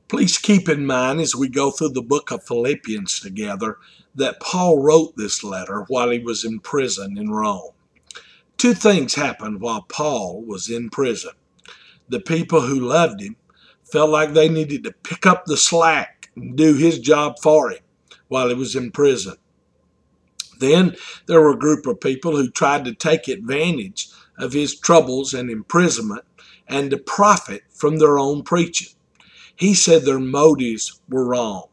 Please keep in mind as we go through the book of Philippians together that Paul wrote this letter while he was in prison in Rome. Two things happened while Paul was in prison. The people who loved him felt like they needed to pick up the slack and do his job for him while he was in prison. Then there were a group of people who tried to take advantage of his troubles and imprisonment and to profit from their own preaching. He said their motives were wrong.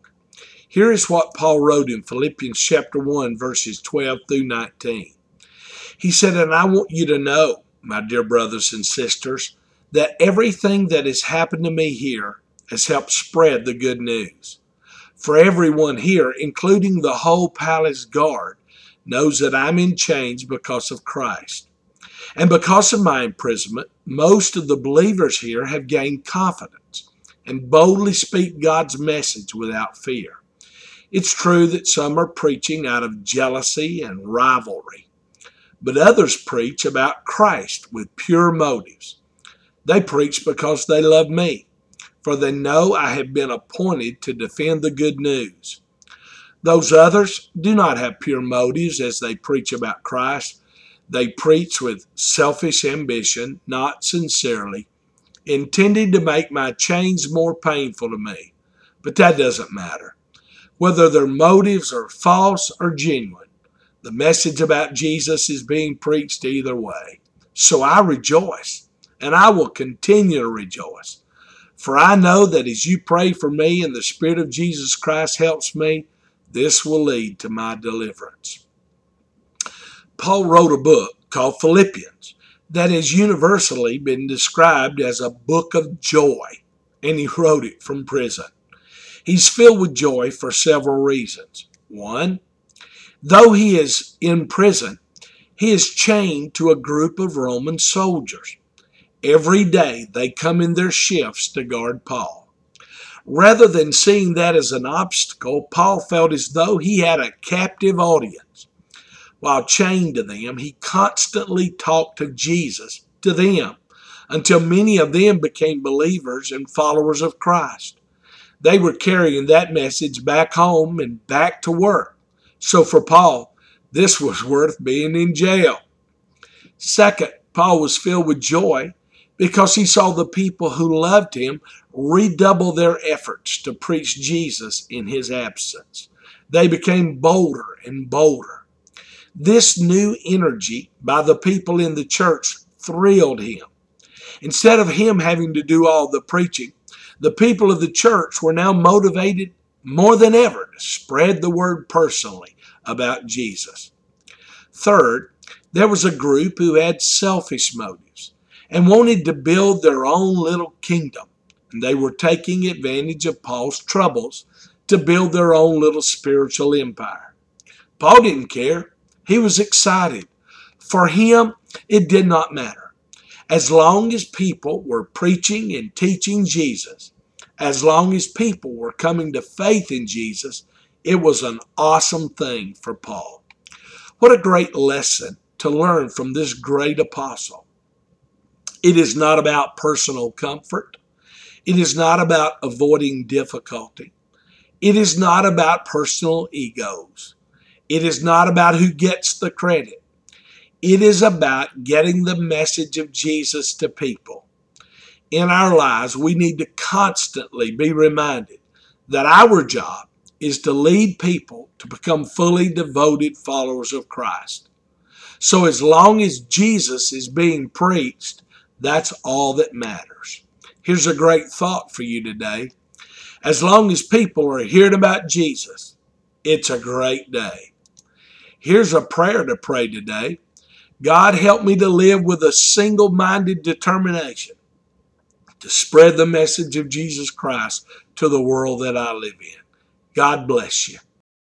Here is what Paul wrote in Philippians chapter 1, verses 12 through 19. He said, "And I want you to know, my dear brothers and sisters, that everything that has happened to me here has helped spread the good news. For everyone here, including the whole palace guard, knows that I'm in chains because of Christ. And because of my imprisonment, most of the believers here have gained confidence and boldly speak God's message without fear. It's true that some are preaching out of jealousy and rivalry, but others preach about Christ with pure motives. They preach because they love me, for they know I have been appointed to defend the good news. Those others do not have pure motives as they preach about Christ. They preach with selfish ambition, not sincerely, intending to make my chains more painful to me. But that doesn't matter. Whether their motives are false or genuine, the message about Jesus is being preached either way. So I rejoice, and I will continue to rejoice. For I know that as you pray for me and the Spirit of Jesus Christ helps me, this will lead to my deliverance." Paul wrote a book called Philippians that has universally been described as a book of joy, and he wrote it from prison. He's filled with joy for several reasons. One, though he is in prison, he is chained to a group of Roman soldiers. Every day they come in their shifts to guard Paul. Rather than seeing that as an obstacle, Paul felt as though he had a captive audience. While chained to them, he constantly talked of Jesus to them until many of them became believers and followers of Christ. They were carrying that message back home and back to work. So for Paul, this was worth being in jail. Second, Paul was filled with joy because he saw the people who loved him redouble their efforts to preach Jesus in his absence. They became bolder and bolder. This new energy by the people in the church thrilled him. Instead of him having to do all the preaching, the people of the church were now motivated more than ever to spread the word personally about Jesus. Third, there was a group who had selfish motives and wanted to build their own little kingdom. And they were taking advantage of Paul's troubles to build their own little spiritual empire. Paul didn't care. He was excited. For him, it did not matter. As long as people were preaching and teaching Jesus, as long as people were coming to faith in Jesus, it was an awesome thing for Paul. What a great lesson to learn from this great apostle. It is not about personal comfort. It is not about avoiding difficulty. It is not about personal egos. It is not about who gets the credit. It is about getting the message of Jesus to people. In our lives, we need to constantly be reminded that our job is to lead people to become fully devoted followers of Christ. So as long as Jesus is being preached, that's all that matters. Here's a great thought for you today. As long as people are hearing about Jesus, it's a great day. Here's a prayer to pray today. God, help me to live with a single-minded determination to spread the message of Jesus Christ to the world that I live in. God bless you.